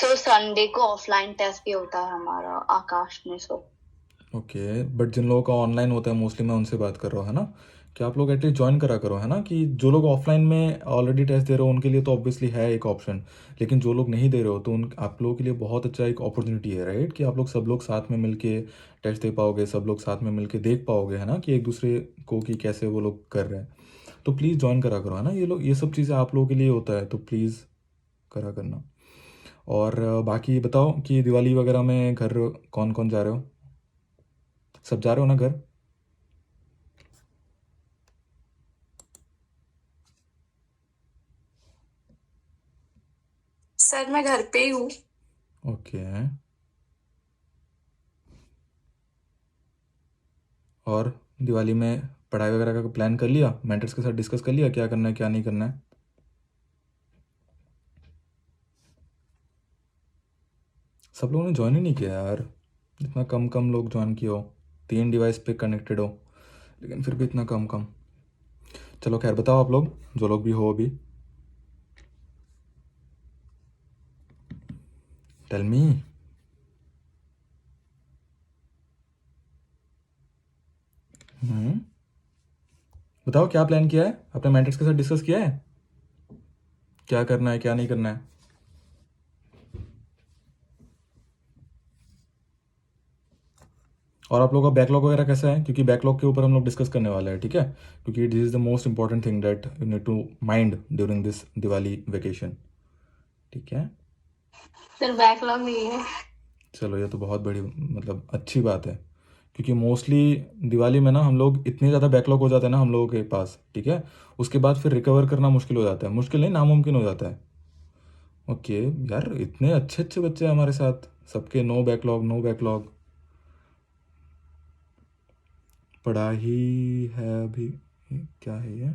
तो संडे को offline test भी होता है हमारा आकाश में। सो ओके, बट जिन लोगों का ऑनलाइन होता है मोस्टली, मैं उनसे बात कर रहा हूँ, है ना? कि आप लोग एटलीस्ट ज्वाइन करा करो, है ना? कि जो लोग ऑफलाइन में ऑलरेडी टेस्ट दे रहे हो उनके लिए तो ऑब्वियसली है एक ऑप्शन, लेकिन जो लोग नहीं दे रहे हो तो उन आप लोगों के लिए बहुत अच्छा एक अपॉर्चुनिटी है, राइट? कि आप लोग सब लोग साथ में मिलके टेस्ट दे पाओगे, सब लोग साथ में मिलके देख पाओगे, है ना? कि एक दूसरे को कि कैसे वो लोग कर रहे हैं। तो प्लीज़ ज्वाइन करा करो, है ना? ये लोग ये सब चीज़ें आप लोगों के लिए होता है, तो प्लीज़ करा करना। और बाकी बताओ कि दिवाली वगैरह में घर कौन कौन जा रहे हो? सब जा रहे हो ना घर? सर मैं घर पे ही हूँ। ओके। और दिवाली में पढ़ाई वगैरह का प्लान कर लिया? मेंटर्स के साथ डिस्कस कर लिया क्या करना है क्या नहीं करना है? सब लोगों ने ज्वाइन ही नहीं किया यार। इतना कम कम लोग ज्वाइन किए हो। 3 डिवाइस पे कनेक्टेड हो, लेकिन फिर भी इतना कम कम। चलो खैर, बताओ आप लोग, जो लोग भी हो अभी। Tell me. बताओ क्या प्लान किया है, अपने मेंटर्स के साथ डिस्कस किया है क्या करना है क्या नहीं करना है? और आप लोगों का बैकलॉग वगैरह कैसा है? क्योंकि बैकलॉग के ऊपर हम लोग डिस्कस करने वाले हैं, ठीक है? क्योंकि this is the most important thing that you need to mind during this Diwali vacation, ठीक है? सर बैकलॉग नहीं है। चलो, ये तो बहुत बड़ी मतलब अच्छी बात है, क्योंकि मोस्टली दिवाली में ना हम लोग इतने ज़्यादा बैकलॉग हो जाते हैं ना हम लोगों के पास, ठीक है? उसके बाद फिर रिकवर करना मुश्किल हो जाता है, मुश्किल नहीं, नामुमकिन हो जाता है। ओके यार, इतने अच्छे अच्छे बच्चे हैं हमारे साथ, सबके नो बैकलॉग नो बैकलॉग। पढ़ा ही है अभी। ये क्या है ये?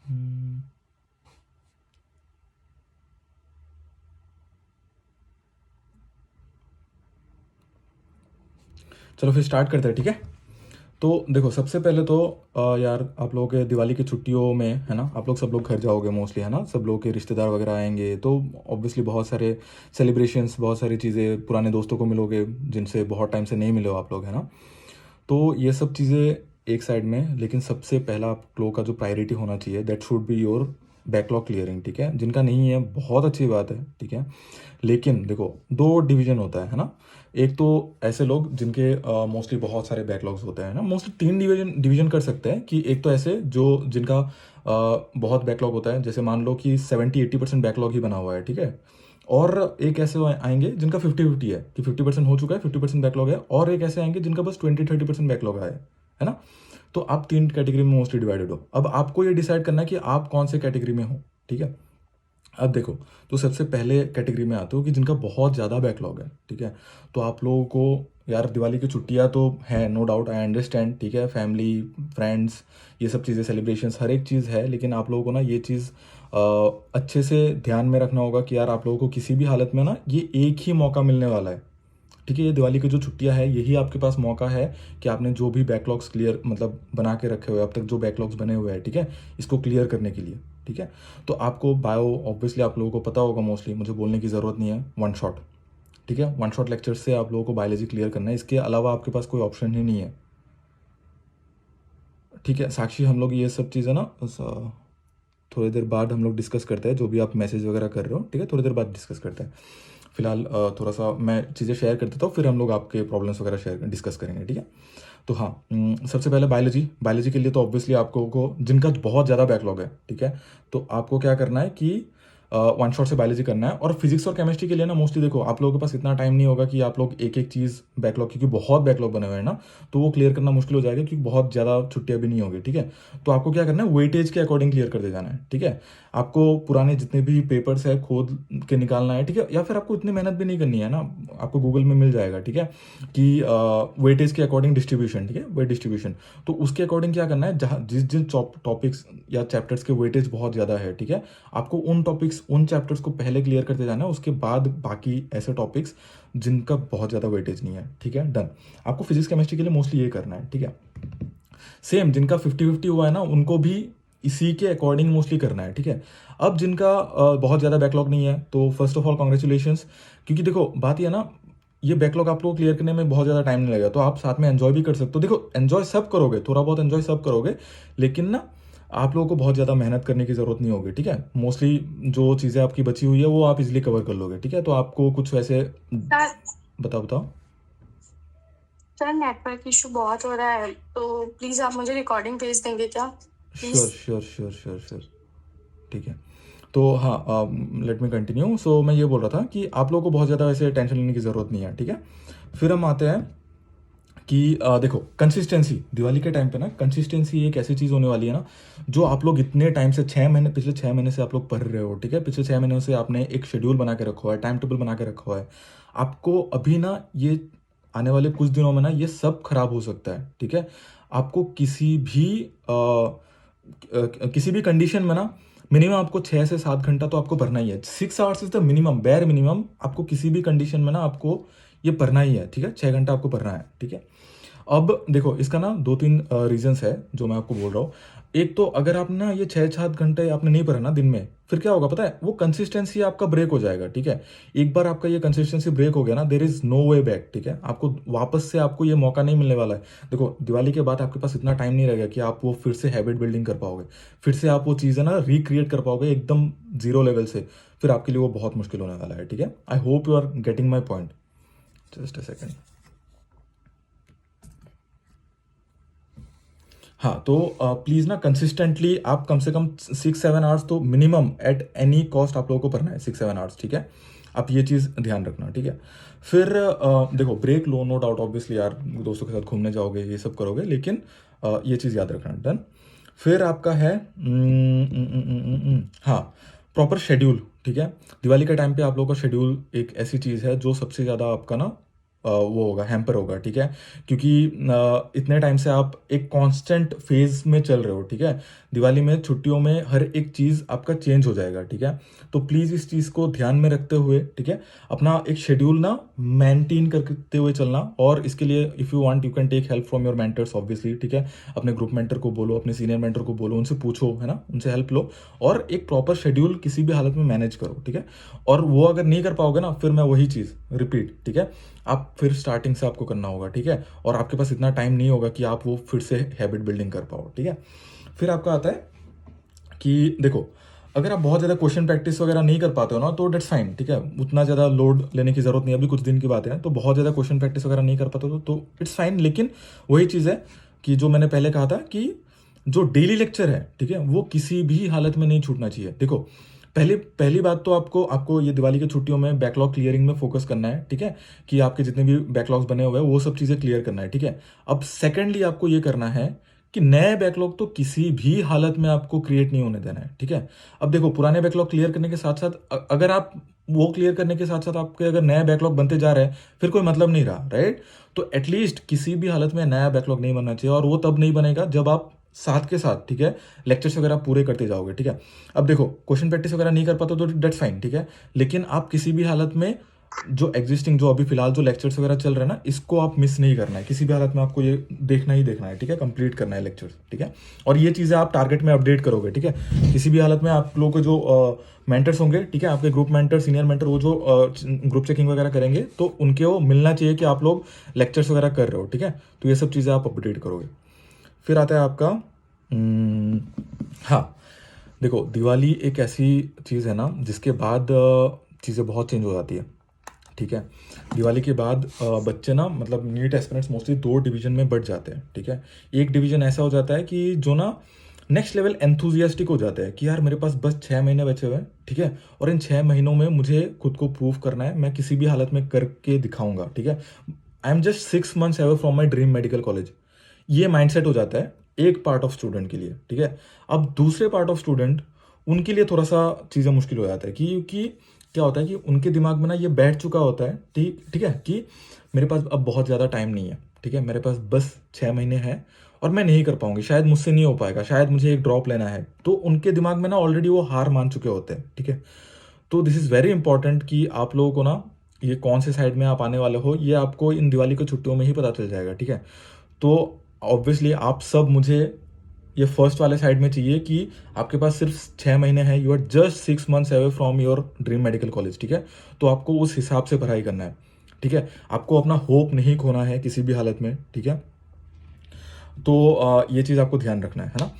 हम्म, चलो फिर स्टार्ट करते हैं, ठीक है? तो देखो, सबसे पहले तो यार आप लोगों के दिवाली की छुट्टियों में, है ना, आप लोग सब लोग घर जाओगे मोस्टली, है ना? सब लोग के रिश्तेदार वगैरह आएंगे तो ऑब्वियसली बहुत सारे सेलिब्रेशंस, बहुत सारी चीज़ें, पुराने दोस्तों को मिलोगे जिनसे बहुत टाइम से नहीं मिले हो आप लोग, है ना? तो ये सब चीज़ें एक साइड में, लेकिन सबसे पहला आप लोगों का जो प्रायोरिटी होना चाहिए, that should be your backlog clearing, ठीक है? जिनका नहीं है बहुत अच्छी बात है, ठीक है? लेकिन देखो, दो डिवीजन होता है ना? एक तो ऐसे लोग जिनके मोस्टली बहुत सारे बैकलॉग्स होते हैं ना, मोस्टली 3 डिवीजन डिवीजन कर सकते हैं कि एक तो ऐसे जो जिनका बहुत बैकलॉग होता है, जैसे मान लो कि 70-80% बैकलॉग ही बना हुआ है, ठीक है? और एक ऐसे आएंगे जिनका 50-50 है कि 50% हो चुका है, 50% बैकलॉग है, और एक ऐसे आएंगे जिनका बस 20-30% बैकलॉग है ना? तो आप 3 कैटेगरी में मोस्टली डिवाइडेड हो। अब आपको ये डिसाइड करना है कि आप कौन से कैटेगरी में हो, ठीक है? अब देखो, तो सबसे पहले कैटेगरी में आते हो कि जिनका बहुत ज़्यादा बैकलॉग है, ठीक है? तो आप लोगों को यार दिवाली की छुट्टियां तो है, नो डाउट, आई अंडरस्टैंड, ठीक है? फैमिली, फ्रेंड्स, ये सब चीज़ें, सेलिब्रेशंस, हर एक चीज़ है, लेकिन आप लोगों को ना ये चीज़ अच्छे से ध्यान में रखना होगा कि यार आप लोगों को किसी भी हालत में ना ये एक ही मौका मिलने वाला है, ठीक है? ये दिवाली की जो छुट्टियां है, यही आपके पास मौका है कि आपने जो भी बैकलॉग्स क्लियर मतलब बना के रखे हुए, अब तक जो बैकलॉग्स बने हुए हैं, ठीक है, इसको क्लियर करने के लिए, ठीक है? तो आपको बायो ऑब्वियसली आप लोगों को पता होगा, मोस्टली मुझे बोलने की ज़रूरत नहीं है, वन शॉट, ठीक है? वन शॉट लेक्चर से आप लोगों को बायोलॉजी क्लियर करना है, इसके अलावा आपके पास कोई ऑप्शन ही नहीं है, ठीक है? साक्षी, हम लोग ये सब चीज़ें ना थोड़ी देर बाद हम लोग डिस्कस करते हैं, जो भी आप मैसेज वगैरह कर रहे हो, ठीक है? थोड़ी देर बाद डिस्कस करते हैं। फिलहाल थोड़ा सा मैं चीज़ें शेयर कर देता हूँ, फिर हम लोग आपके प्रॉब्लम्स वगैरह शेयर डिस्कस करेंगे, ठीक है? तो हाँ, सबसे पहले बायोलॉजी, बायोलॉजी के लिए तो ऑब्वियसली आपको को जिनका बहुत ज़्यादा बैकलॉग है, ठीक है, तो आपको क्या करना है कि वन शॉट से बायोलॉजी करना है। और फिजिक्स और केमिस्ट्री के लिए ना मोस्टली देखो, आप लोगों के पास इतना टाइम नहीं होगा कि आप लोग एक एक चीज़ बैकलॉग, क्योंकि बहुत बैकलॉग बने हुए हैं ना, तो वो क्लियर करना मुश्किल हो जाएगा, क्योंकि बहुत ज़्यादा छुट्टियाँ भी नहीं होगी, ठीक है? तो आपको क्या करना है, वेटेज के अकॉर्डिंग क्लियर करते जाना है, ठीक है? आपको पुराने जितने भी पेपर्स है खोद के निकालना है, ठीक है? या फिर आपको इतनी मेहनत भी नहीं करनी है ना, आपको गूगल में मिल जाएगा, ठीक है? कि वेटेज के अकॉर्डिंग डिस्ट्रीब्यूशन, ठीक है, वेट डिस्ट्रीब्यूशन। तो उसके अकॉर्डिंग क्या करना है, जहाँ जिस जिन टॉपिक्स या चैप्टर्स के वेटेज बहुत ज़्यादा है, ठीक है, आपको उन टॉपिक्स, उन चैप्टर्स को पहले क्लियर करते जाना है, उसके बाद बाकी ऐसे टॉपिक्स जिनका बहुत ज़्यादा वेटेज नहीं है, ठीक है? डन। आपको फिजिक्स केमिस्ट्री के लिए मोस्टली ये करना है, ठीक है? सेम जिनका 50-50 हुआ है ना, उनको भी इसी के अकॉर्डिंग मोस्टली करना है, ठीक है। अब जिनका बहुत ज़्यादा बैकलॉग नहीं है तो फर्स्ट ऑफ ऑल कॉन्ग्रेचुलेशंस, क्योंकि देखो बात ये है ना, ये बैकलॉग आप लोग क्लियर करने में बहुत ज़्यादा टाइम नहीं लगेगा, तो आप साथ में एंजॉय भी कर सकते हो। देखो एंजॉय सब करोगे, थोड़ा बहुत एंजॉय सब करोगे, लेकिन ना आप लोगों को बहुत ज़्यादा मेहनत करने की ज़रूरत नहीं होगी, ठीक है। मोस्टली जो चीज़ें आपकी बची हुई है वो आप इजीली कवर कर लोगे, ठीक है। तो आपको कुछ वैसे सर बताओ बताओ। सर नेटवर्क इशू बहुत हो रहा है, तो प्लीज़ आप मुझे रिकॉर्डिंग भेज देंगे क्या please? Sure sure sure sure sure, ठीक है। तो हाँ, लेट मी कंटिन्यू। सो मैं ये बोल रहा था कि आप लोगों को बहुत ज़्यादा वैसे टेंशन लेने की ज़रूरत नहीं है, ठीक है। फिर हम आते हैं कि देखो कंसिस्टेंसी, दिवाली के टाइम पे ना कंसिस्टेंसी एक ऐसी चीज़ होने वाली है ना, जो आप लोग इतने टाइम से 6 महीने, पिछले 6 महीने से आप लोग पढ़ रहे हो, ठीक है। पिछले 6 महीनों से आपने एक शेड्यूल बना के रखा हुआ है, टाइम टेबल बना के रखा हुआ है। आपको अभी ना ये आने वाले कुछ दिनों में ना ये सब खराब हो सकता है, ठीक है। आपको किसी भी कंडीशन में ना मिनिमम आपको 6 से 7 घंटा तो आपको पढ़ना ही है। 6 hours is the minimum, bare minimum. आपको किसी भी कंडीशन में ना आपको ये पढ़ना ही है, ठीक है। 6 घंटा आपको पढ़ना है, ठीक है। अब देखो इसका ना 2-3 रीजंस है जो मैं आपको बोल रहा हूँ। एक तो अगर आप ना ये 6-7 घंटे आपने नहीं पढ़ा ना दिन में, फिर क्या होगा पता है, वो कंसिस्टेंसी आपका ब्रेक हो जाएगा, ठीक है। एक बार आपका ये कंसिस्टेंसी ब्रेक हो गया ना, there is no way back, ठीक है। आपको वापस से आपको ये मौका नहीं मिलने वाला है। देखो दिवाली के बाद आपके पास इतना टाइम नहीं रहेगा कि आप वो फिर से हैबिट बिल्डिंग कर पाओगे, फिर से आप वो चीज़ें ना रिक्रिएट कर पाओगे एकदम जीरो लेवल से। फिर आपके लिए वो बहुत मुश्किल होने वाला है, ठीक है। I hope you are getting my point. Just a second. हाँ, तो प्लीज़ ना कंसिस्टेंटली आप कम से कम 6-7 आवर्स तो मिनिमम एट एनी कॉस्ट आप लोगों को पढ़ना है, 6-7 आवर्स, ठीक है। आप ये चीज़ ध्यान रखना, ठीक है। फिर देखो ब्रेक लो, नो डाउट, ऑब्वियसली यार दोस्तों के साथ घूमने जाओगे, ये सब करोगे, लेकिन ये चीज़ याद रखना, डन। फिर आपका है हाँ, प्रॉपर शेड्यूल, ठीक है। दिवाली के टाइम पे आप लोगों का शेड्यूल एक ऐसी चीज़ है जो सबसे ज़्यादा आपका ना वो होगा, हैम्पर होगा, ठीक है। क्योंकि इतने टाइम से आप एक कांस्टेंट फेज में चल रहे हो, ठीक है। दिवाली में छुट्टियों में हर एक चीज़ आपका चेंज हो जाएगा, ठीक है। तो प्लीज़ इस चीज़ को ध्यान में रखते हुए, ठीक है, अपना एक शेड्यूल ना मेंटेन करते हुए चलना। और इसके लिए if you want you can take help from your mentors, obviously, ठीक है। अपने ग्रुप मेंटर को बोलो, अपने सीनियर मेंटर को बोलो, उनसे पूछो, है ना, उनसे हेल्प लो और एक प्रॉपर शेड्यूल किसी भी हालत में मैनेज करो, ठीक है। और वो अगर नहीं कर पाओगे ना, फिर मैं वही चीज़ रिपीट, ठीक है, आप फिर स्टार्टिंग से आपको करना होगा, ठीक है। और आपके पास इतना टाइम नहीं होगा कि आप वो फिर से हैबिट बिल्डिंग कर पाओ, ठीक है। फिर आपका आता है कि देखो अगर आप बहुत ज़्यादा क्वेश्चन प्रैक्टिस वगैरह नहीं कर पाते हो ना, तो डेट्स फाइन, ठीक है। उतना ज़्यादा लोड लेने की ज़रूरत नहीं है, अभी कुछ दिन की बात है, तो बहुत ज़्यादा क्वेश्चन प्रैक्टिस वगैरह नहीं कर पाते हो तो इट्स फाइन। लेकिन वही चीज़ है कि जो मैंने पहले कहा था कि जो डेली लेक्चर है, ठीक है, वो किसी भी हालत में नहीं छूटना चाहिए। देखो पहली बात तो आपको आपको ये दिवाली की छुट्टियों में बैकलॉग क्लियरिंग में फोकस करना है, ठीक है, कि आपके जितने भी बैकलॉग्स बने हुए हैं वो सब चीज़ें क्लियर करना है, ठीक है। अब सेकेंडली आपको ये करना है कि नए बैकलॉग तो किसी भी हालत में आपको क्रिएट नहीं होने देना है, ठीक है। अब देखो पुराने बैकलॉग क्लियर करने के साथ साथ अगर आप वो क्लियर करने के साथ साथ आपके अगर नया बैकलॉग बनते जा रहे हैं, फिर कोई मतलब नहीं रहा, राइट। तो एटलीस्ट किसी भी हालत में नया बैकलॉग नहीं बनना चाहिए, और वो तब नहीं बनेगा जब आप साथ के साथ, ठीक है, लेक्चर्स वगैरह पूरे करते जाओगे, ठीक है। अब देखो क्वेश्चन प्रैक्टिस वगैरह नहीं कर पाते तो डेट्स फाइन, ठीक है। लेकिन आप किसी भी हालत में जो एग्जिस्टिंग जो अभी फिलहाल जो लेक्चर्स वगैरह चल रहे हैं ना, इसको आप मिस नहीं करना है किसी भी हालत में। आपको ये देखना ही देखना है, ठीक है, कंप्लीट करना है लेक्चर्स, ठीक है। और ये चीज़ें आप टारगेट में अपडेट करोगे, ठीक है। किसी भी हालत में आप लोगों के जो मेंटर्स होंगे, ठीक है, आपके ग्रुप मेंटर, सीनियर मेंटर, वो जो ग्रुप चेकिंग वगैरह करेंगे तो उनके वो मिलना चाहिए कि आप लोग लेक्चर्स वगैरह कर रहे हो, ठीक है। तो ये सब चीज़ें आप अपडेट करोगे। फिर आता है आपका हाँ, देखो दिवाली एक ऐसी चीज़ है ना जिसके बाद चीज़ें बहुत चेंज हो जाती है, ठीक है। दिवाली के बाद बच्चे ना मतलब नीट एस्पिरेंट्स मोस्टली 2 डिवीजन में बढ़ जाते हैं, ठीक है। एक डिवीजन ऐसा हो जाता है कि जो ना नेक्स्ट लेवल एंथुजियास्टिक हो जाता है कि यार मेरे पास बस 6 महीने बचे हुए हैं, ठीक है, और इन 6 महीनों में मुझे खुद को प्रूव करना है, मैं किसी भी हालत में करके दिखाऊंगा, ठीक है। I am just 6 months away from my dream medical college. ये माइंडसेट हो जाता है एक पार्ट ऑफ स्टूडेंट के लिए, ठीक है। अब दूसरे पार्ट ऑफ स्टूडेंट, उनके लिए थोड़ा सा चीज़ें मुश्किल हो जाता है क्योंकि क्या होता है कि उनके दिमाग में ना ये बैठ चुका होता है, ठीक ठीक है, कि मेरे पास अब बहुत ज़्यादा टाइम नहीं है, ठीक है, मेरे पास बस 6 महीने हैं और मैं नहीं कर पाऊंगी, शायद मुझसे नहीं हो पाएगा, शायद मुझे एक ड्रॉप लेना है। तो उनके दिमाग में ना ऑलरेडी वो हार मान चुके होते हैं, ठीक है। तो दिस इज़ वेरी इंपॉर्टेंट कि आप लोगों को ना ये कौन से साइड में आप आने वाले हो ये आपको इन दिवाली की छुट्टियों में ही पता चल जाएगा, ठीक है। तो ऑब्वियसली आप सब मुझे ये फर्स्ट वाले साइड में चाहिए कि आपके पास सिर्फ 6 महीने हैं, you are just 6 months away from your dream medical college, ठीक है। तो आपको उस हिसाब से पढ़ाई करना है, ठीक है। आपको अपना होप नहीं खोना है किसी भी हालत में, ठीक है। तो ये चीज़ आपको ध्यान रखना है ना।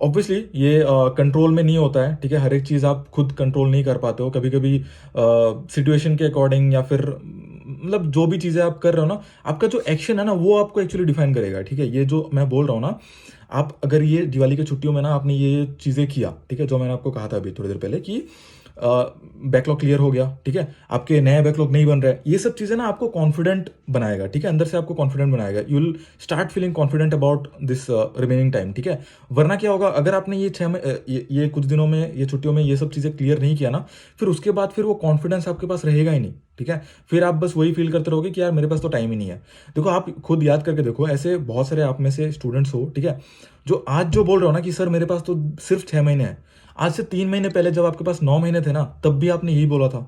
ऑब्वियसली ये कंट्रोल में नहीं होता है, ठीक है। हर एक चीज़ आप खुद कंट्रोल नहीं कर पाते हो, कभी कभी सिचुएशन के अकॉर्डिंग या फिर मतलब जो भी चीज़ें आप कर रहे हो ना, आपका जो एक्शन है ना वो आपको एक्चुअली डिफाइन करेगा, ठीक है। ये जो मैं बोल रहा हूँ ना, आप अगर ये दिवाली की छुट्टियों में ना आपने ये चीज़ें किया, ठीक है, जो मैंने आपको कहा था अभी थोड़ी देर पहले कि बैकलॉग क्लियर हो गया, ठीक है, आपके नए बैकलॉग नहीं बन रहे, ये सब चीज़ें ना आपको कॉन्फिडेंट बनाएगा, ठीक है, अंदर से आपको कॉन्फिडेंट बनाएगा। You will start feeling confident about this remaining time, ठीक है। वरना क्या होगा, अगर आपने ये कुछ दिनों में, ये छुट्टियों में ये सब चीज़ें क्लियर नहीं किया ना, फिर उसके बाद फिर वो कॉन्फिडेंस आपके पास रहेगा ही नहीं, ठीक है। फिर आप बस वही फील करते रहोगे कि यार मेरे पास तो टाइम ही नहीं है। देखो आप खुद याद करके देखो, ऐसे बहुत सारे आप में से स्टूडेंट्स हो, ठीक है, जो आज जो बोल रहे हो ना कि सर मेरे पास तो सिर्फ 6 महीने हैं, आज से 3 महीने पहले जब आपके पास 9 महीने थे ना, तब भी आपने यही बोला था।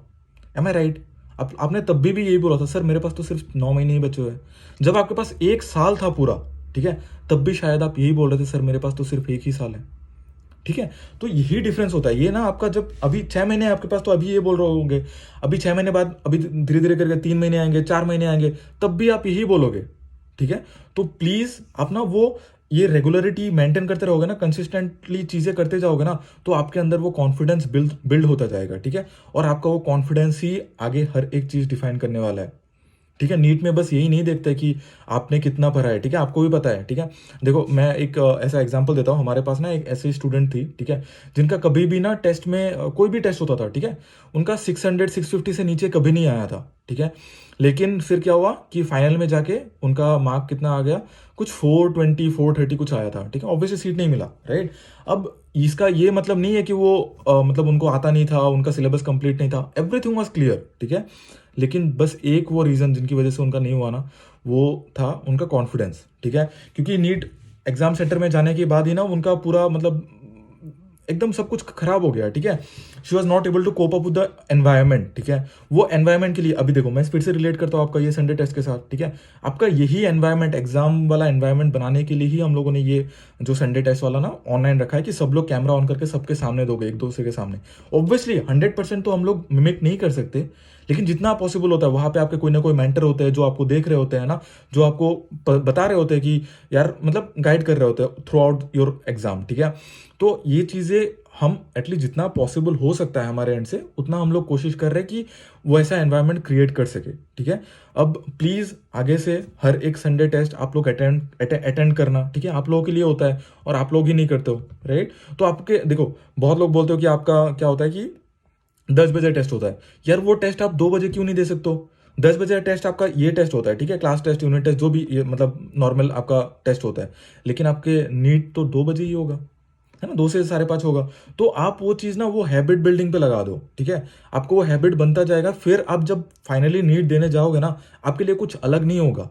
एम आई राइट? आपने तब भी यही बोला था, सर मेरे पास तो सिर्फ 9 महीने ही बचे हुए हैं। जब आपके पास 1 साल था पूरा, ठीक है, तब भी शायद आप यही बोल रहे थे, सर मेरे पास तो सिर्फ 1 ही साल है, ठीक है। तो यही डिफरेंस होता है ये ना आपका। जब अभी 6 महीने हैं आपके पास, तो अभी ये बोल रहे होंगे, अभी 6 महीने बाद अभी धीरे धीरे करके 3 महीने आएंगे, 4 महीने आएंगे, तब भी आप यही बोलोगे, ठीक है। तो प्लीज आप ना वो ये रेगुलरिटी मेंटेन करते रहोगे ना, कंसिस्टेंटली चीजें करते जाओगे ना, तो आपके अंदर वो कॉन्फिडेंस बिल्ड होता जाएगा, ठीक है। और आपका वो कॉन्फिडेंस ही आगे हर एक चीज डिफाइन करने वाला है, ठीक है। नीट में बस यही नहीं देखते कि आपने कितना पढ़ा है, ठीक है, आपको भी पता है, ठीक है। देखो मैं एक ऐसा एग्जांपल देता हूँ। हमारे पास ना एक ऐसी स्टूडेंट थी, ठीक है, जिनका कभी भी ना टेस्ट में कोई भी टेस्ट होता था, ठीक है, उनका 600-650 से नीचे कभी नहीं आया था, ठीक है। लेकिन फिर क्या हुआ कि फाइनल में जाके उनका मार्क कितना आ गया, कुछ 420-430 कुछ आया था, ठीक है। ऑब्वियसली सीट नहीं मिला, राइट। अब इसका ये मतलब नहीं है कि वो मतलब उनको आता नहीं था, उनका सिलेबस कंप्लीट नहीं था, एवरीथिंग वाज क्लियर, ठीक है। लेकिन बस एक वो रीज़न जिनकी वजह से उनका नहीं हुआ ना, वो था उनका कॉन्फिडेंस, ठीक है। क्योंकि नीट एग्जाम सेंटर में जाने के बाद ही ना उनका पूरा मतलब एकदम सब कुछ खराब हो गया, ठीक है। She was not able to cope up with the environment, ठीक है। वो एनवायरमेंट के लिए अभी देखो मैं फिर से रिलेट करता हूँ आपका ये संडे टेस्ट के साथ, ठीक है। आपका यही एनवायरमेंट, एग्जाम वाला एनवायरमेंट बनाने के लिए ही हम लोगों ने ये जो संडे टेस्ट वाला ना ऑनलाइन रखा है कि सब लोग कैमरा ऑन करके सबके सामने दोगे, एक दूसरे के सामने। ऑब्वियसली 100% तो हम लोग मिमिक नहीं कर सकते, लेकिन जितना पॉसिबल होता है वहां पे आपके कोई ना कोई मेंटर होते हैं जो आपको देख रहे होते हैं ना, जो आपको बता रहे होते हैं कि यार मतलब गाइड कर रहे होते हैं थ्रू आउट योर एग्जाम, ठीक है। तो ये चीज़ें हम एटलीस्ट जितना पॉसिबल हो सकता है हमारे एंड से उतना हम लोग कोशिश कर रहे हैं कि वो ऐसा एनवायरनमेंट क्रिएट कर सके, ठीक है। अब प्लीज़ आगे से हर एक संडे टेस्ट आप लोग अटेंड करना, ठीक है। आप लोगों के लिए होता है और आप लोग ही नहीं करते हो, राइट। तो आपके देखो बहुत लोग बोलते हो कि आपका क्या होता है कि 10 बजे टेस्ट होता है, यार वो टेस्ट आप 2 बजे क्यों नहीं दे सकते हो? 10 बजे टेस्ट आपका ये टेस्ट होता है, ठीक है, क्लास टेस्ट, यूनिट टेस्ट, जो भी ये मतलब नॉर्मल आपका टेस्ट होता है, लेकिन आपके नीट तो 2 बजे ही होगा, है ना, 2 से 5:30 होगा। तो आप वो चीज़ ना वो हैबिट बिल्डिंग पे लगा दो, ठीक है। आपको वो हैबिट बनता जाएगा, फिर आप जब फाइनली नीट देने जाओगे ना, आपके लिए कुछ अलग नहीं होगा।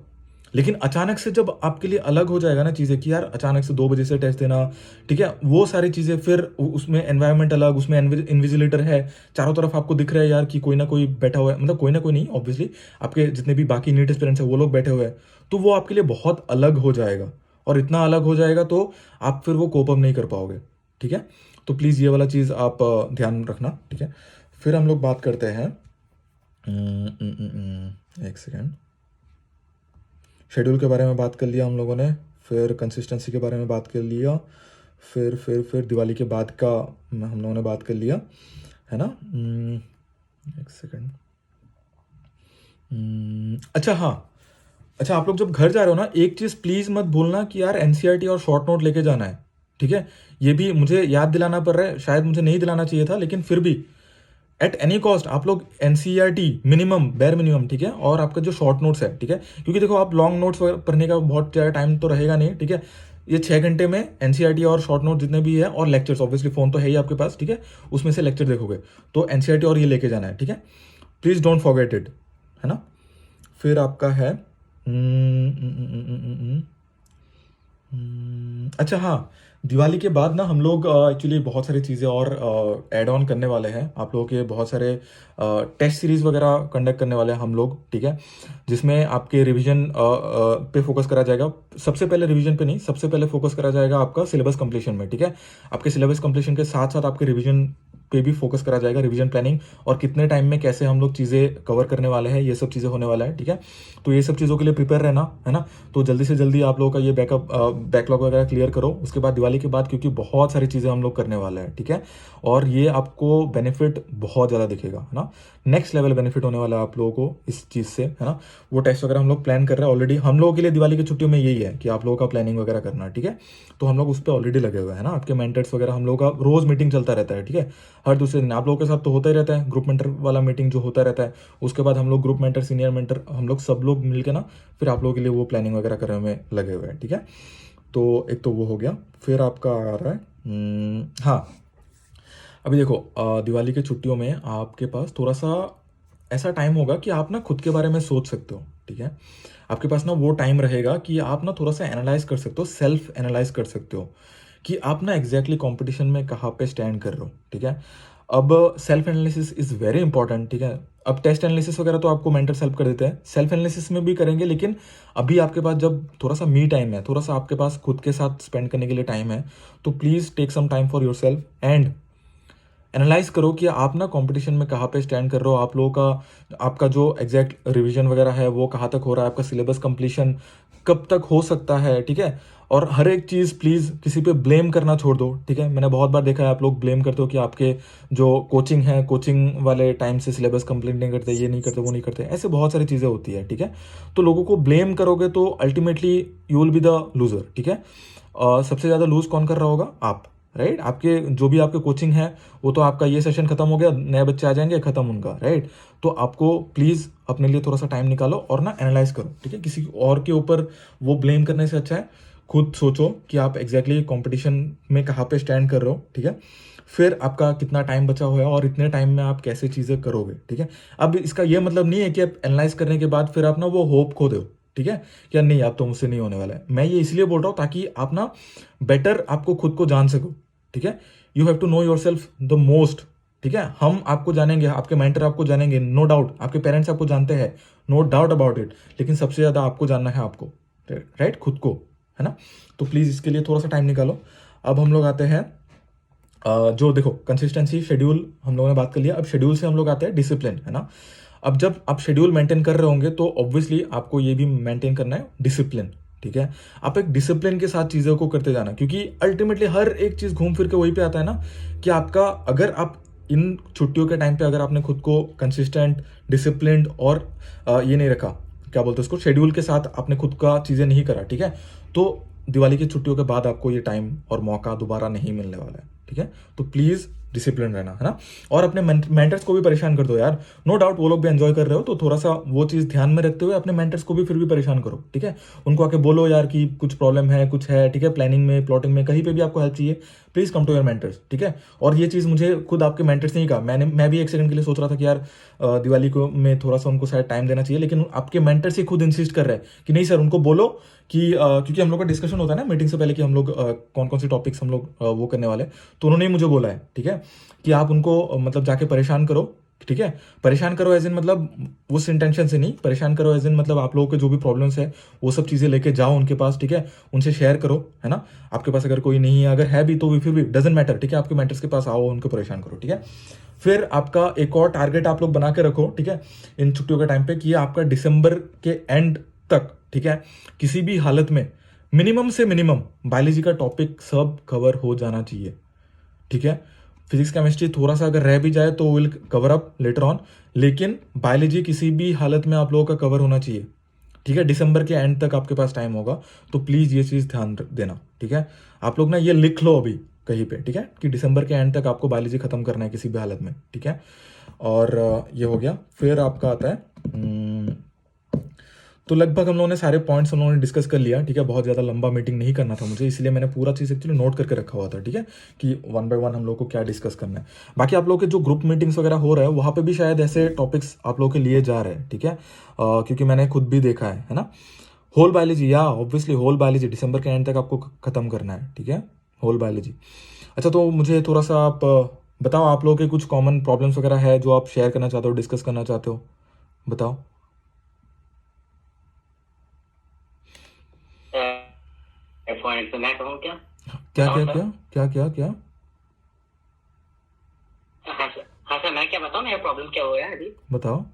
लेकिन अचानक से जब आपके लिए अलग हो जाएगा ना चीज़ें कि यार अचानक से 2 बजे से टेस्ट देना, ठीक है, वो सारी चीज़ें, फिर उसमें एनवायरनमेंट अलग, उसमें इन्विजिलेटर है, चारों तरफ आपको दिख रहा है यार कि कोई ना कोई बैठा हुआ है, मतलब कोई ना कोई नहीं, ऑब्वियसली आपके जितने भी बाकी नीट एस्पिरेंट्स है वो लोग बैठे हुए हैं, तो वो आपके लिए बहुत अलग हो जाएगा। और इतना अलग हो जाएगा तो आप फिर वो कोप अप नहीं कर पाओगे, ठीक है। तो प्लीज़ ये वाला चीज़ आप ध्यान रखना, ठीक है। फिर हम लोग बात करते हैं, एक सेकेंड, शेड्यूल के बारे में बात कर लिया हम लोगों ने, फिर कंसिस्टेंसी के बारे में बात कर लिया, फिर दिवाली के बाद का हम लोगों ने बात कर लिया, है ना। एक सेकेंड, अच्छा हाँ, अच्छा आप लोग जब घर जा रहे हो ना, एक चीज़ प्लीज़ मत भूलना कि यार एनसीईआरटी और शॉर्ट नोट लेके जाना है, ठीक है। ये भी मुझे याद दिलाना पड़ रहा है, शायद मुझे नहीं दिलाना चाहिए था, लेकिन फिर भी एट एनी कॉस्ट आप लोग एनसीईआरटी मिनिमम, बेर मिनिमम, ठीक है, और आपका जो शॉर्ट नोट्स है, ठीक है, क्योंकि देखो आप लॉन्ग नोट्स पढ़ने का बहुत ज़्यादा टाइम तो रहेगा नहीं, ठीक है। ये 6 घंटे में एनसीईआरटी और शॉर्ट नोट जितने भी है और लेक्चर्स, ऑब्वियसली फ़ोन तो है ही आपके पास, ठीक है, उसमें से लेक्चर देखोगे, तो एनसीईआरटी और ये लेके जाना है, ठीक है। प्लीज़ डोंट फॉरगेट इट, है ना। फिर आपका है अच्छा हाँ, दिवाली के बाद ना हम लोग एक्चुअली बहुत सारी चीज़ें और ऐड ऑन करने वाले हैं। आप लोगों के बहुत सारे टेस्ट सीरीज वगैरह कंडक्ट करने वाले हैं हम लोग, ठीक है, जिसमें आपके रिवीजन पे फोकस करा जाएगा। सबसे पहले रिवीजन पे नहीं, सबसे पहले फोकस करा जाएगा आपका सिलेबस कंप्लीशन में, ठीक है। आपके सिलेबस कंप्लीशन के साथ साथ आपके रिवीजन पे भी फोकस करा जाएगा, रिवीजन प्लानिंग और कितने टाइम में कैसे हम लोग चीज़ें कवर करने वाले हैं, ये सब चीज़ें होने वाला है, ठीक है। तो ये सब चीज़ों के लिए प्रिपेयर रहना है ना। तो जल्दी से जल्दी आप लोगों का ये बैकलॉग वगैरह क्लियर करो। उसके बाद दिवाली के बाद, क्योंकि बहुत सारी चीज़ें हम लोग करने वाले हैं, ठीक है, और ये आपको बेनिफिट बहुत ज़्यादा दिखेगा, है ना। नेक्स्ट लेवल बेनिफिट होने वाला है आप लोगों को इस चीज़ से, है ना। वो टेस्ट वगैरह हम लोग प्लान कर रहे हैं ऑलरेडी। हम लोगों के लिए दिवाली की छुट्टियों में यही है कि आप लोगों का प्लानिंग वगैरह करना, ठीक है। तो हम लोग उस पर ऑलरेडी लगे हुए हैं ना। आपके मेंटर्स वगैरह हम लोग का रोज़ मीटिंग चलता रहता है, ठीक है। हर दूसरे दिन आप लोगों के साथ तो होता ही रहता है, ग्रुप मेंटर वाला मीटिंग जो होता रहता है। उसके बाद हम लोग ग्रुप मेंटर, सीनियर मेंटर, हम लोग सब लोग मिलकर ना फिर आप लोगों के लिए वो प्लानिंग वगैरह करने में लगे हुए हैं, ठीक है। तो एक तो वो हो गया। फिर आपका आ रहा है हाँ, अभी देखो दिवाली की छुट्टियों में आपके पास थोड़ा सा ऐसा टाइम होगा कि आप ना खुद के बारे में सोच सकते हो, ठीक है। आपके पास ना वो टाइम रहेगा कि आप ना थोड़ा सा एनालाइज कर सकते हो, सेल्फ एनालाइज कर सकते हो कि आप ना एग्जैक्टली कंपटीशन में कहाँ पे स्टैंड कर रहे हो, ठीक है। अब self analysis is very important, ठीक है। अब टेस्ट एनालिसिस वगैरह तो आपको मेंटर्स हेल्प कर देते हैं, सेल्फ एनालिसिस में भी करेंगे, लेकिन अभी आपके पास जब थोड़ा सा मी टाइम है, थोड़ा सा आपके पास खुद के साथ स्पेंड करने के लिए टाइम है, तो please take some time for yourself and analyse करो कि आप ना कंपटीशन में कहाँ पे स्टैंड कर रहे हो। आप लोगों का आपका जो एग्जैक्ट रिवीजन वगैरह है वो कहाँ तक हो रहा है, आपका सिलेबस कंप्लीशन कब तक हो सकता है, ठीक है। और हर एक चीज़ प्लीज़ किसी पे ब्लेम करना छोड़ दो, ठीक है। मैंने बहुत बार देखा है आप लोग ब्लेम करते हो कि आपके जो कोचिंग है, कोचिंग वाले टाइम से सिलेबस कंप्लीट नहीं करते, ये नहीं करते, वो नहीं करते, ऐसे बहुत सारी चीज़ें होती है, ठीक है। तो लोगों को ब्लेम करोगे तो ultimately you will be the loser, ठीक है। सबसे ज़्यादा लूज कौन कर रहा होगा? आप, राइट। आपके जो भी आपके कोचिंग है वो तो आपका ये सेशन खत्म हो गया, नए बच्चे आ जाएंगे, खत्म उनका, राइट। तो आपको प्लीज़ अपने लिए थोड़ा सा टाइम निकालो और ना एनालाइज करो, ठीक है। किसी और के ऊपर वो ब्लेम करने से अच्छा है खुद सोचो कि आप एग्जैक्टली कंपटीशन में कहाँ पे स्टैंड कर रहे हो, ठीक है। फिर आपका कितना टाइम बचा हुआ है और इतने टाइम में आप कैसे चीज़ें करोगे, ठीक है। अब इसका ये मतलब नहीं है कि आप एनालाइज करने के बाद फिर आप ना वो होप खो दो, ठीक है, या नहीं आप तो मुझसे नहीं होने वाला है। मैं ये इसलिए बोल रहा हूँ ताकि आप ना बेटर आपको खुद को जान सको, ठीक है। You have to know yourself the most, ठीक है। हम आपको जानेंगे, आपके मेंटर आपको जानेंगे, नो डाउट। आपके पेरेंट्स आपको जानते हैं, नो डाउट अबाउट इट, लेकिन सबसे ज़्यादा आपको जानना है आपको, राइट, खुद को, है ना। तो प्लीज़ इसके लिए थोड़ा सा टाइम निकालो। अब हम लोग आते हैं जो देखो कंसिस्टेंसी, शेड्यूल हम लोगों ने बात कर लिया। अब शेड्यूल से हम लोग आते हैं डिसिप्लिन, है ना। अब जब आप शेड्यूल मेंटेन कर रहे होंगे तो ऑब्वियसली आपको ये भी मेंटेन करना है डिसिप्लिन, ठीक है। आप एक डिसिप्लिन के साथ चीज़ों को करते जाना, क्योंकि अल्टीमेटली हर एक चीज़ घूम फिर के वही पे आता है ना कि आपका, अगर आप इन छुट्टियों के टाइम पे अगर आपने खुद को कंसिस्टेंट, डिसिप्लिन और ये नहीं रखा, क्या बोलते हैं उसको, शेड्यूल के साथ आपने खुद का चीज़ें नहीं करा, ठीक है, तो दिवाली की छुट्टियों के बाद आपको ये टाइम और मौका दोबारा नहीं मिलने वाला है, ठीक है। तो प्लीज़ डिसिप्लिन रहना, है ना। और अपने मेंटर्स को भी परेशान कर दो यार, नो डाउट वो लोग भी एंजॉय कर रहे हो, तो थोड़ा सा वो चीज़ ध्यान में रखते हुए अपने मेंटर्स को भी फिर भी परेशान करो, ठीक है। उनको आके बोलो यार कि कुछ प्रॉब्लम है, कुछ है, ठीक है, प्लानिंग में, प्लॉटिंग में, कहीं पे भी आपको हेल्प चाहिए, please come to your mentors, ठीक है। और ये चीज़ मुझे खुद आपके मेंटर्स ने ही कहा। मैं भी एक सेकंड के लिए सोच रहा था कि यार दिवाली को में थोड़ा सा उनको शायद टाइम देना चाहिए, लेकिन आपके मेंटर्स ही खुद इंसिस्ट कर रहे हैं कि नहीं सर, उनको बोलो कि क्योंकि हम लोग का डिस्कशन होता है ना मीटिंग से पहले कि हम लोग कौन कौन से टॉपिक्स हम लोग वो करने वाले, तो उन्होंने ही मुझे बोला है, ठीक है, कि आप उनको मतलब जाके परेशान करो, ठीक है। परेशान करो एज इन मतलब उस इंटेंशन से नहीं, परेशान करो एज इन मतलब आप लोगों के जो भी प्रॉब्लम्स है वो सब चीज़ें लेके जाओ उनके पास, ठीक है, उनसे शेयर करो, है ना। आपके पास अगर कोई नहीं है, अगर है भी तो फिर भी डजेंट मैटर, ठीक है, आपके मेंटर्स के पास आओ, उनको परेशान करो, ठीक है। फिर आपका एक और टारगेट आप लोग बना के रखो, ठीक है, इन छुट्टियों के टाइम पे, कि आपका दिसंबर के एंड तक, ठीक है, किसी भी हालत में मिनिमम से मिनिमम बायोलॉजी का टॉपिक सब कवर हो जाना चाहिए, ठीक है। फिजिक्स केमिस्ट्री थोड़ा सा अगर रह भी जाए तो will cover up later on, लेकिन बायोलॉजी किसी भी हालत में आप लोगों का कवर होना चाहिए, ठीक है। दिसंबर के एंड तक आपके पास टाइम होगा, तो प्लीज़ ये चीज़ ध्यान देना, ठीक है। आप लोग ना ये लिख लो अभी कहीं पे, ठीक है, कि दिसंबर के एंड तक आपको बायोलॉजी खत्म करना है किसी भी हालत में, ठीक है। और ये हो गया। फिर आपका आता है तो लगभग हम लोगों ने सारे पॉइंट्स हम लोगों ने डिस्कस कर लिया, ठीक है। बहुत ज़्यादा लंबा मीटिंग नहीं करना था मुझे, इसलिए मैंने पूरा चीज़ एक्चुअली नोट करके रखा हुआ था, ठीक है, कि वन बाय वन हम लोग को क्या डिस्कस करना है। बाकी आप लोग के जो ग्रुप मीटिंग्स वगैरह हो रहे हैं वहाँ पे भी शायद ऐसे टॉपिक्स आप लोग के लिए जा रहे हैं, ठीक है, क्योंकि मैंने खुद भी देखा है ना। होल बायोलॉजी, या ऑब्वियसली होल बायोलॉजी दिसंबर के एंड तक आपको ख़त्म करना है, ठीक है, होल बायोलॉजी। अच्छा, तो मुझे थोड़ा सा आप बताओ, आप लोगों के कुछ कॉमन प्रॉब्लम्स वगैरह है जो आप शेयर करना चाहते हो, डिस्कस करना चाहते हो, बताओ। तो मैं कहूँ क्या? क्या बताओ क्या सर। क्या क्या क्या क्या हाँ सर, मैं क्या बताऊँ मेरा प्रॉब्लम क्या हो रहा है अभी? बताओ।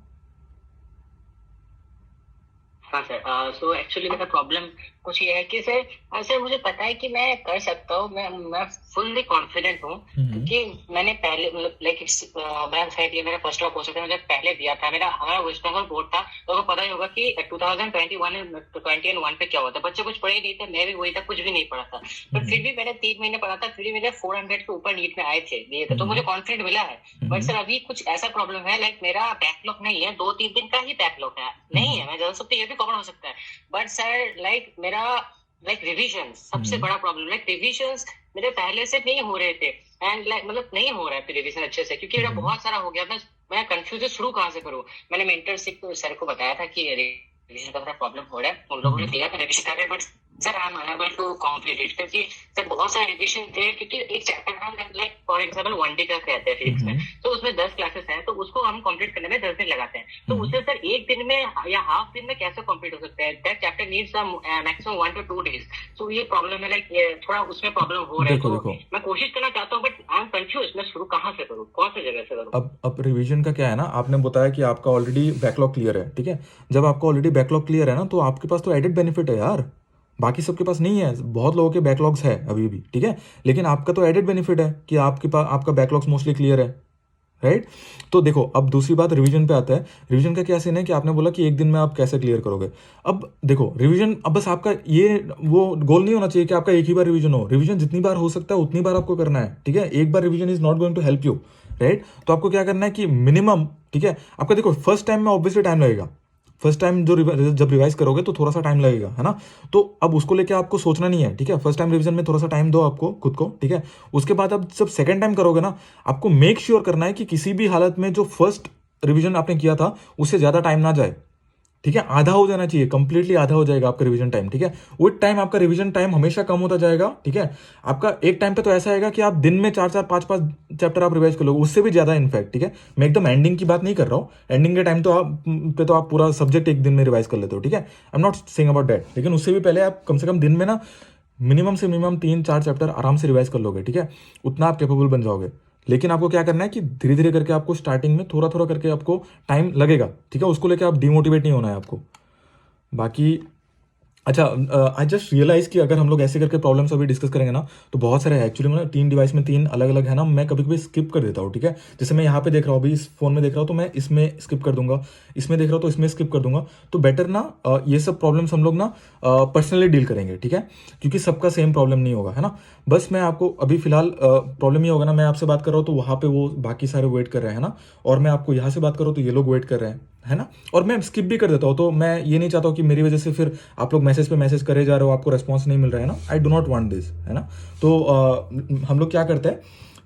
हाँ सर, सो एक्चुअली मेरा प्रॉब्लम कुछ ये है कि सर मुझे पता है कि मैं कर सकता हूँ, मैं फुल्ली कॉन्फिडेंट हूँ, क्योंकि मैंने पहले लाइक मैं शायद ये मेरा फर्स्ट ऑफ हो सकता है, मुझे पहले दिया था, हमारा वेस्ट बंगाल बोर्ड था, तो आपको पता ही होगा कि 2021 पे क्या होता है, बच्चे कुछ पढ़े नहीं थे, मैं भी वही था, कुछ भी नहीं पढ़ा था, पर फिर भी मैंने 3 महीने पढ़ा था, फिर भी मेरे 400 के ऊपर नीट में आए थे, दिए थे, तो मुझे कॉन्फिडेंट मिला है। बट सर अभी कुछ ऐसा प्रॉब्लम है, लाइक मेरा बैकलॉग नहीं है, 2-3 दिन का ही बैकलॉग है, नहीं है, मैं ज्यादा सकती ये भी कवर हो सकता है, बट सर लाइक मेरा रिविजन सबसे बड़ा प्रॉब्लम, रिविजन मेरे पहले से नहीं हो रहे थे, एंड मतलब नहीं हो रहा है रिविजन अच्छे से, क्योंकि मेरा बहुत सारा हो गया था, मैं कंफ्यूज शुरू कहाँ से करूँ। मैंने मेंटर सर को बताया था कि रिविजन का थोड़ा प्रॉब्लम हो रहा है, उन लोगों ने दिया था रिविजन कर रहे, but sir I am unable to complete it, क्योंकि सर बहुत सारे रिविजन थे, क्योंकि एक चैप्टर हम लाइक फॉर एग्जांपल 1 डे का कहते हैं फिजिक्स में, तो उसमें 10 क्लासेस हैं, तो उसको हम कंप्लीट करने में 10 दिन लगाते हैं, तो उससे सर एक दिन में या हाफ दिन में कैसे कंप्लीट हो सकता है, that chapter needs maximum 1 to 2 days, तो ये प्रॉब्लम है, लाइक थोड़ा उसमें प्रॉब्लम हो रहा है, तो मैं कोशिश करना चाहता हूँ, बट आई एम कंफ्यूज, मैं शुरू कहाँ से करूँ, कौन सी जगह से करूँ। अब रिवीजन का क्या है ना, आपने बताया कि आपका ऑलरेडी बैकलॉग क्लियर है, ठीक है, जब आपका ऑलरेडी बैकलॉग क्लियर है ना, तो आपके पास तो एडेड बेनिफिट है यार, बाकी सबके पास नहीं है, बहुत लोगों के बैकलॉग्स है अभी भी, ठीक है, लेकिन आपका तो एडेड बेनिफिट है कि आपके पास आपका बैकलॉग्स मोस्टली क्लियर है, राइट। तो देखो, अब दूसरी बात रिवीजन पे आता है। रिवीजन का क्या सीन है कि आपने बोला कि एक दिन में आप कैसे क्लियर करोगे। अब देखो, रिवीजन अब बस आपका ये वो गोल नहीं होना चाहिए कि आपका एक ही बार रिवीजन हो। रिवीजन जितनी बार हो सकता है उतनी बार आपको करना है, ठीक है। एक बार revision is not going to help you, right. तो आपको क्या करना है कि मिनिमम, ठीक है, आपका देखो फर्स्ट टाइम में ऑब्वियसली टाइम लगेगा, फर्स्ट टाइम जब रिवाइज करोगे तो थोड़ा सा टाइम लगेगा, है ना। तो अब उसको लेके आपको सोचना नहीं है, ठीक है। फर्स्ट टाइम रिवीजन में थोड़ा सा टाइम दो आपको खुद को, ठीक है। उसके बाद अब जब सेकंड टाइम करोगे ना, आपको मेक श्योर करना है कि किसी भी हालत में जो फर्स्ट रिवीजन आपने किया था उससे ज्यादा टाइम ना जाए, ठीक है। आधा हो जाना चाहिए, कंप्लीटली आधा हो जाएगा आपका रिवीजन टाइम, ठीक है। विद टाइम आपका रिवीजन टाइम हमेशा कम होता जाएगा, ठीक है। आपका एक टाइम पे तो ऐसा आएगा कि आप दिन में 4-4, 5-5 चैप्टर आप रिवाइज कर लोगे, उससे भी ज्यादा इनफैक्ट, ठीक है। मैं एकदम एंडिंग की बात नहीं कर रहा हूँ, एंडिंग के टाइम तो आप पूरा सब्जेक्ट एक दिन में रिवाइज कर लेते हो, ठीक है। I am not saying about that, लेकिन उससे भी पहले आप कम से कम दिन में ना मिनिमम से मिनिमम 3-4 चैप्टर आराम से रिवाइज कर लोगे, ठीक है। उतना आप कैपेबल बन जाओगे। लेकिन आपको क्या करना है कि धीरे धीरे करके आपको स्टार्टिंग में थोड़ा थोड़ा करके आपको टाइम लगेगा, ठीक है। उसको लेकर आप डिमोटिवेट नहीं होना है आपको। बाकी अच्छा, आई जस्ट रियलाइज कि अगर हम लोग ऐसे करके प्रॉब्लम्स अभी डिस्कस करेंगे ना तो बहुत सारे एक्चुअली में 3 डिवाइस में 3 अलग अलग है ना, मैं कभी कभी स्किप कर देता हूँ, ठीक है। जैसे मैं यहाँ पे देख रहा हूँ, अभी इस फोन में देख रहा हूँ तो मैं इसमें स्किप कर दूंगा, इसमें देख रहा हूँ तो इसमें स्किप कर दूंगा। तो बेटर ना ये सब प्रॉब्लम्स हम लोग ना पर्सनली डील करेंगे, ठीक है, क्योंकि सबका सेम प्रॉब्लम नहीं होगा, है ना। बस मैं आपको अभी फिलहाल प्रॉब्लम ये होगा ना, मैं आपसे बात कर रहा हूँ तो वहाँ पे वो बाकी सारे वेट कर रहे हैं ना, और मैं आपको यहाँ से बात कर रहा हूँ तो ये लोग वेट कर रहे हैं, है ना। और मैं स्किप भी कर देता हूँ, तो मैं ये नहीं चाहता हूँ कि मेरी वजह से फिर आप लोग मैसेज पे मैसेज करे जा रहे हो, आपको रेस्पॉन्स नहीं मिल रहा है ना। I do not want this, है ना। तो हम लोग क्या करते हैं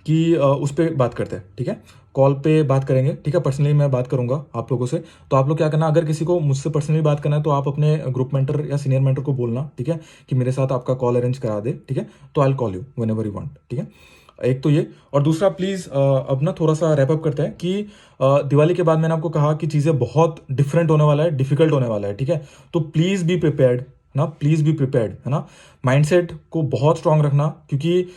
कि उस पर बात करते हैं, ठीक है, कॉल पे बात करेंगे, ठीक है। पर्सनली मैं बात करूंगा आप लोगों से। तो आप लोग क्या करना, अगर किसी को मुझसे पर्सनली बात करना है तो आप अपने ग्रुप मेंटर या सीनियर मेंटर को बोलना, ठीक है, कि मेरे साथ आपका कॉल अरेंज करा दे, ठीक है। तो I will call you whenever you want, ठीक है। एक तो ये, और दूसरा प्लीज़ अब ना थोड़ा सा रैप अप करते हैं कि दिवाली के बाद मैंने आपको कहा कि चीज़ें बहुत डिफरेंट होने वाला है, डिफिकल्ट होने वाला है, ठीक है। तो प्लीज़ बी प्रिपेयर्ड ना, प्लीज़ बी प्रिपेयर्ड, है ना। माइंडसेट को बहुत स्ट्रांग रखना, क्योंकि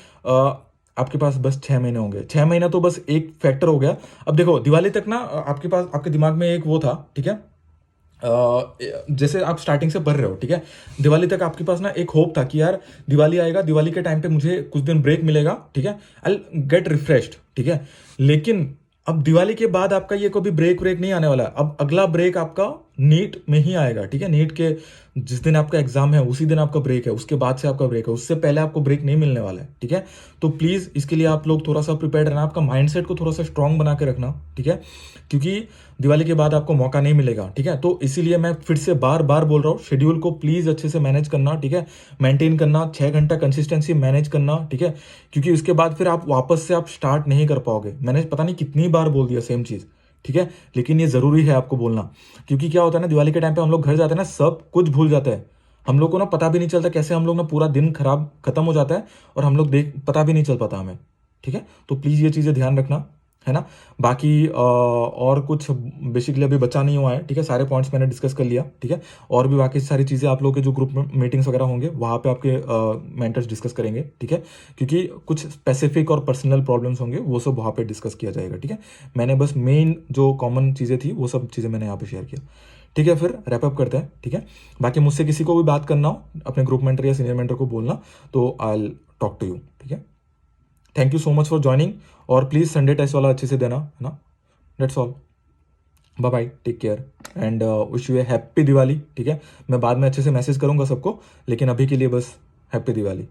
आपके पास बस 6 महीने होंगे। 6 महीना तो बस एक फैक्टर हो गया। अब देखो दिवाली तक ना आपके पास, आपके दिमाग में एक वो था, ठीक है, जैसे आप स्टार्टिंग से पढ़ रहे हो, ठीक है, दिवाली तक आपके पास ना एक होप था कि यार दिवाली आएगा, दिवाली के टाइम पे मुझे कुछ दिन ब्रेक मिलेगा, ठीक है, आई गेट रिफ्रेश्ड, ठीक है। लेकिन अब दिवाली के बाद आपका ये कभी ब्रेक नहीं आने वाला है। अब अगला ब्रेक आपका नीट में ही आएगा, ठीक है। नीट के जिस दिन आपका एग्जाम है उसी दिन आपका ब्रेक है, उसके बाद से आपका ब्रेक है, उससे पहले आपको ब्रेक नहीं मिलने वाला है, ठीक है। तो प्लीज इसके लिए आप लोग थोड़ा सा प्रिपेयर रहना, आपका माइंडसेट को थोड़ा सा स्ट्रांग बना के रखना, ठीक है, क्योंकि दिवाली के बाद आपको मौका नहीं मिलेगा, ठीक है। तो इसीलिए मैं फिर से बार बार बोल रहा हूँ, शेड्यूल को प्लीज अच्छे से मैनेज करना, ठीक है, मेंटेन करना, 6 घंटा कंसिस्टेंसी मैनेज करना, ठीक है, क्योंकि उसके बाद फिर आप वापस से आप स्टार्ट नहीं कर पाओगे। मैंने पता नहीं कितनी बार बोल दिया सेम चीज, ठीक है, लेकिन ये जरूरी है आपको बोलना, क्योंकि क्या होता है ना, दिवाली के टाइम पे हम लोग घर जाते हैं ना, सब कुछ भूल जाता है। हम लोग को ना पता भी नहीं चलता कैसे हम लोग ना पूरा दिन खराब खत्म हो जाता है और हम लोग पता भी नहीं चल पाता हमें, ठीक है। तो प्लीज़ ये चीज़ें ध्यान रखना, है ना। बाकी और कुछ बेसिकली अभी बचा नहीं हुआ है, ठीक है। सारे पॉइंट्स मैंने डिस्कस कर लिया, ठीक है। और भी बाकी सारी चीज़ें आप लोग के जो ग्रुप मीटिंग्स वगैरह होंगे वहाँ पे आपके मेंटर्स डिस्कस करेंगे, ठीक है। क्योंकि कुछ स्पेसिफिक और पर्सनल प्रॉब्लम्स होंगे वो सब वहाँ पे डिस्कस किया जाएगा, ठीक है। मैंने बस मेन जो कॉमन चीज़ें थी वो सब चीज़ें मैंने यहाँ पे शेयर किया, ठीक है। फिर रैप अप करते हैं, ठीक है। बाकी मुझसे किसी को भी बात करना हो अपने ग्रुप मेंटर या सीनियर मेंटर को बोलना, तो I will talk to you, ठीक है। Thank you so much for joining, और प्लीज़ संडे टेस्ट वाला अच्छे से देना, है ना। That's all, bye bye, take care and wish you a happy Diwali, ठीक है। मैं बाद में अच्छे से मैसेज करूँगा सबको, लेकिन अभी के लिए बस हैप्पी दिवाली।